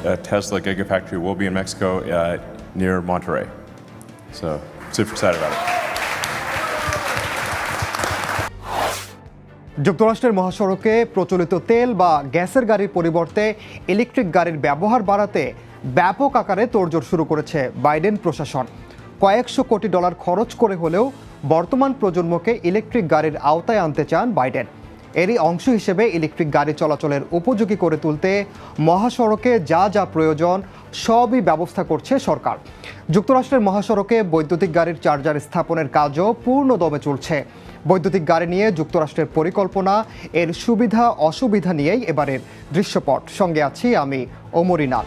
Tesla Gigafactory will be in Mexico near Monterrey. So super excited about it. যুক্তরাষ্ট্রের মহাসড়কে প্রচলিত তেল বা গ্যাসের গাড়ির পরিবর্তে ইলেকট্রিক গাড়ির ব্যবহার বাড়াতে ব্যাপক আকারে তোড়জোড় শুরু করেছে বাইডেন প্রশাসন। কয়েকশো কোটি ডলার খরচ করে হলেও বর্তমান প্রজন্মকে ইলেকট্রিক গাড়ির আওতায় আনতে চান বাইডেন। এরই অংশ হিসেবে ইলেকট্রিক গাড়ি চলাচলের উপযোগী করে তুলতে মহাসড়কে যা যা প্রয়োজন সবই ব্যবস্থা করছে সরকার। যুক্তরাষ্ট্রের মহাসড়কে বৈদ্যুতিক গাড়ির চার্জার স্থাপনের কাজও পূর্ণ দমে চলছে। বৈদ্যুতিক গাড়ি নিয়ে যুক্তরাষ্ট্রের পরিকল্পনা, এর সুবিধা অসুবিধা নিয়েই এবারের দৃশ্যপট। সঙ্গে আছি আমি ওমরিনা।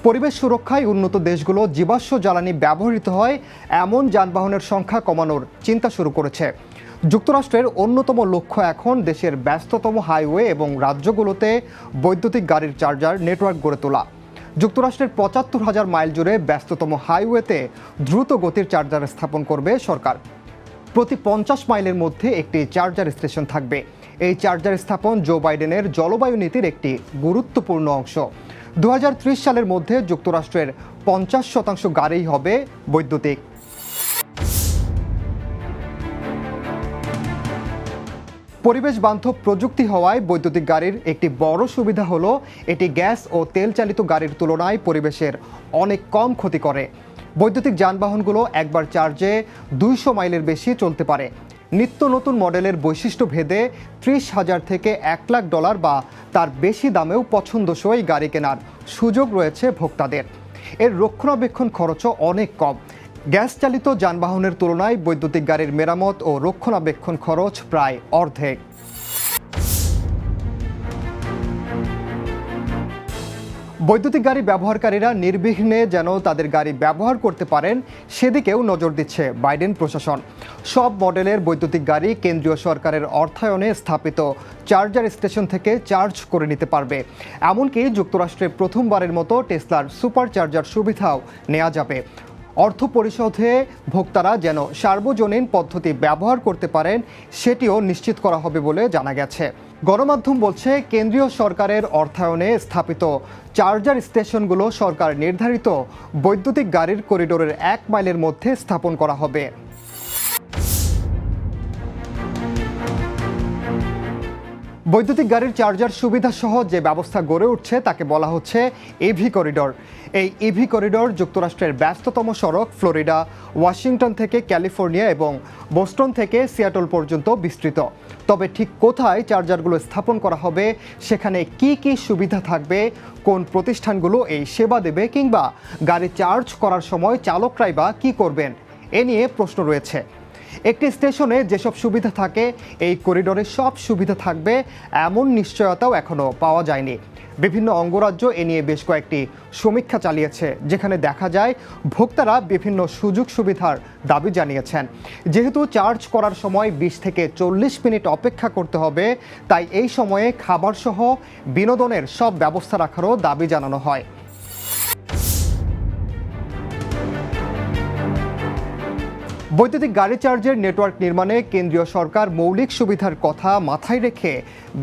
পরিবেশ সুরক্ষায় উন্নত দেশগুলো জীবাশ্ম জ্বালানি ব্যবহৃত হয় এমন যানবাহনের সংখ্যা কমানোর চিন্তা শুরু করেছে। যুক্তরাষ্ট্রের অন্যতম লক্ষ্য এখন দেশের ব্যস্ততম হাইওয়ে এবং রাজ্যগুলোতে বৈদ্যুতিক গাড়ির চার্জার নেটওয়ার্ক গড়ে তোলা। যুক্তরাষ্ট্রের ৭৫,০০০ মাইল জুড়ে ব্যস্ততম হাইওয়েতে দ্রুত গতির চার্জার স্থাপন করবে সরকার। প্রতি ৫০ মাইলের মধ্যে একটি চার্জার স্টেশন থাকবে। এই চার্জার স্থাপন জো বাইডেনের জলবায়ু নীতির একটি গুরুত্বপূর্ণ অংশ। ২০৩০ সালের মধ্যে যুক্তরাষ্ট্রের ৫০% গাড়িই হবে বৈদ্যুতিক। পরিবেশ বান্ধব প্রযুক্তি হওয়ায় বৈদ্যুতিক গাড়ির একটি বড় সুবিধা হলো এটি গ্যাস ও তেল চালিত গাড়ির তুলনায় পরিবেশের অনেক কম ক্ষতি করে। বৈদ্যুতিক যানবাহনগুলো একবার চার্জে ২০০ মাইলের বেশি চলতে পারে। নিত্য নতুন মডেলের বৈশিষ্ট্য ভেদে ৩০,০০০ থেকে $১,০০,০০০ বা তার বেশি দামেও পছন্দসই গাড়ি কেনার সুযোগ রয়েছে ভোক্তাদের। এর রক্ষণাবেক্ষণ খরচও অনেক কম। গ্যাস চালিত যানবাহনের তুলনায় বৈদ্যুতিক গাড়ির মেরামত ও রক্ষণাবেক্ষণ খরচ প্রায় অর্ধেক। বৈদ্যুতিক গাড়ি ব্যবহারকারীরা নির্বিঘ্নে যেন তাদের গাড়ি ব্যবহার করতে পারেন সেদিকেও নজর দিচ্ছে বাইডেন প্রশাসন। সব মডেলের বৈদ্যুতিক গাড়ি কেন্দ্রীয় সরকারের অর্থায়নে স্থাপিত চার্জার স্টেশন থেকে চার্জ করে নিতে পারবে। এমনকি যুক্তরাষ্ট্রে প্রথমবারের মতো টেসলার সুপার চার্জার সুবিধাও নেওয়া যাবে। অর্থ পরিশোধে ভোক্তারা যেন সার্বজনীন পদ্ধতি ব্যবহার করতে পারেন সেটিও নিশ্চিত করা হবে বলে জানা গেছে। গণমাধ্যম বলছে কেন্দ্রীয় সরকারের অর্থায়নে স্থাপিত চার্জার স্টেশনগুলো সরকার নির্ধারিত বৈদ্যুতিক গাড়ির করিডোরের ১ মাইলের মধ্যে স্থাপন করা হবে। বৈদ্যুতিক গাড়ির চার্জার সুবিধা সহ যে ব্যবস্থা গড়ে উঠছে তাকে বলা হচ্ছে ইভি করিডোর। এই ইভি করিডোর যুক্তরাষ্ট্রের ব্যস্ততম সড়ক ফ্লোরিডা, ওয়াশিংটন থেকে ক্যালিফোর্নিয়া এবং বোস্টন থেকে সিয়াটল পর্যন্ত বিস্তৃত। তবে ঠিক কোথায় চার্জারগুলো স্থাপন করা হবে, সেখানে কি কি সুবিধা থাকবে, কোন প্রতিষ্ঠানগুলো এই সেবা দেবে কিংবা গাড়ি চার্জ করার সময় চালকরাই বা কী করবেন, এ নিয়ে প্রশ্ন রয়েছে। একটি স্টেশনে যেসব সুবিধা থাকে এই করিডোরে সব সুবিধা থাকবে এমন নিশ্চয়তাও এখনও পাওয়া যায়নি। বিভিন্ন অঙ্গরাজ্য এ নিয়ে বেশ কয়েকটি সমীক্ষা চালিয়েছে, যেখানে দেখা যায় ভোক্তারা বিভিন্ন সুযোগ সুবিধার দাবি জানিয়েছেন। যেহেতু চার্জ করার সময় ২০ থেকে ৪০ মিনিট অপেক্ষা করতে হবে, তাই এই সময়ে খাবারসহ বিনোদনের সব ব্যবস্থা রাখারও দাবি জানানো হয়। বৈদ্যুতিক গাড়ি চার্জের নেটওয়ার্ক নির্মাণে কেন্দ্রীয় সরকার মৌলিক সুবিধার কথা মাথায় রেখে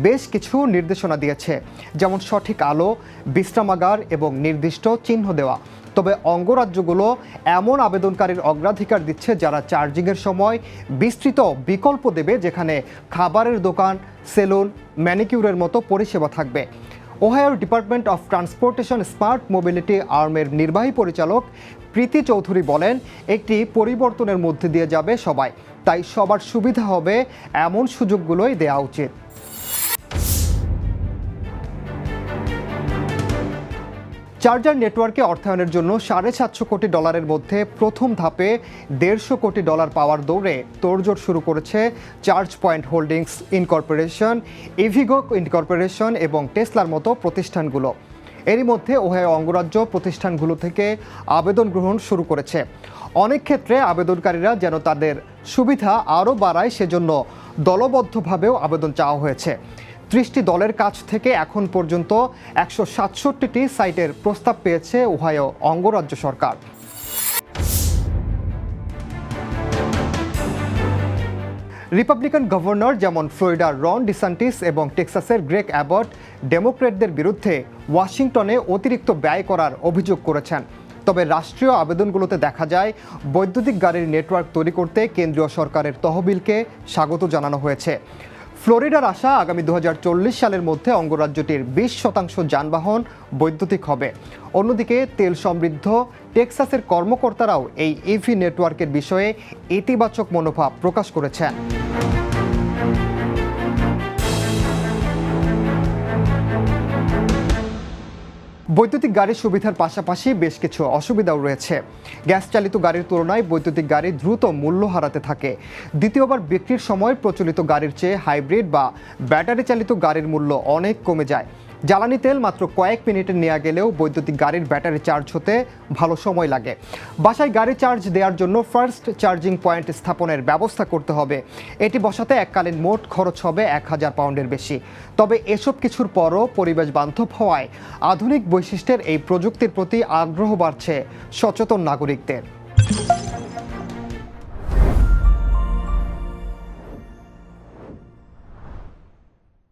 বেশ কিছু নির্দেশনা দিয়েছে, যেমন সঠিক আলো, বিশ্রামাগার এবং নির্দিষ্ট চিহ্ন দেওয়া। তবে অঙ্গরাজ্যগুলো এমন আবেদনকারীর অগ্রাধিকার দিচ্ছে যারা চার্জিংয়ের সময় বিস্তৃত বিকল্প দেবে, যেখানে খাবারের দোকান, সেলুন, ম্যানিকিউরের মতো পরিষেবা থাকবে। ওহাইওর department of transportation smart mobility আর্মের নির্বাহী পরিচালক প্রীতি চৌধুরী বলেন, একটি পরিবর্তনের মধ্যে দিয়ে যাবে সবাই, তাই সবার সুবিধা হবে এমন সুযোগগুলোই দেওয়া উচিত। চার্জার নেটওয়ার্কে অর্থায়নের জন্য $750 কোটি মধ্যে প্রথম ধাপে $150 কোটি পাওয়ার দৌড়ে তোড়জোড় শুরু করেছে charge point holdings incorporation, EVgo incorporation এবং টেসলার মতো প্রতিষ্ঠানগুলো। এরই মধ্যে ওহাইও অঙ্গরাজ্য প্রতিষ্ঠানগুলো থেকে আবেদন গ্রহণ শুরু করেছে। অনেক ক্ষেত্রে আবেদনকারীরা যেন তাদের সুবিধা আরও বাড়ায় সেজন্য দলবদ্ধভাবেও আবেদন চাওয়া হয়েছে। 30টি দলের কাছ থেকে এখন পর্যন্ত 167টি সাইটের প্রস্তাব পেয়েছে ওহাইও অঙ্গরাজ্য সরকার। রিপাবলিকান গভর্নর যেমন ফ্লোরিডার রন ডিসান্টিস এবং টেক্সাসের গ্রেগ অ্যাবট ডেমোক্র্যাটদের বিরুদ্ধে ওয়াশিংটনে অতিরিক্ত ব্যয় করার অভিযোগ করেছেন। তবে রাষ্ট্রীয় আবেদনগুলোতে দেখা যায় বৈদ্যুতিক গাড়ির নেটওয়ার্ক তৈরি করতে কেন্দ্রীয় সরকারের তহবিলকে স্বাগত জানানো হয়েছে। ফ্লোরিডার আশা আগামী 2040 সালের মধ্যে অঙ্গরাজ্যটির 20% যানবাহন বৈদ্যুতিক হবে। অন্যদিকে তেল সমৃদ্ধ টেক্সাসের কর্মকর্তারাও এই ইভি নেটওয়ার্কের বিষয়ে ইতিবাচক মনোভাব প্রকাশ করেছেন। বৈদ্যুতিক গাড়ির সুবিধার পাশাপাশি বেশ কিছু অসুবিধাও রয়েছে। গ্যাস চালিত গাড়ির তুলনায় বৈদ্যুতিক গাড়ি দ্রুত মূল্য হারাতে থাকে। দ্বিতীয়বার বিক্রির সময় প্রচলিত গাড়ির চেয়ে হাইব্রিড বা ব্যাটারি চালিত গাড়ির মূল্য অনেক কমে যায়। জ্বালানি তেল মাত্র কয়েক মিনিটে নেওয়া গেলেও বৈদ্যুতিক গাড়ির ব্যাটারি চার্জ হতে ভালো সময় লাগে। বাসায় গাড়ি চার্জ দেওয়ার জন্য ফার্স্ট চার্জিং পয়েন্ট স্থাপনের ব্যবস্থা করতে হবে। এটি বসাতে এককালীন মোট খরচ হবে 1000 পাউন্ডের বেশি। তবে এসব কিছুর পরও পরিবেশ বান্ধব হওয়ায় আধুনিক বৈশিষ্ট্যের এই প্রযুক্তির প্রতি আগ্রহ বাড়ছে সচেতন নাগরিকদের।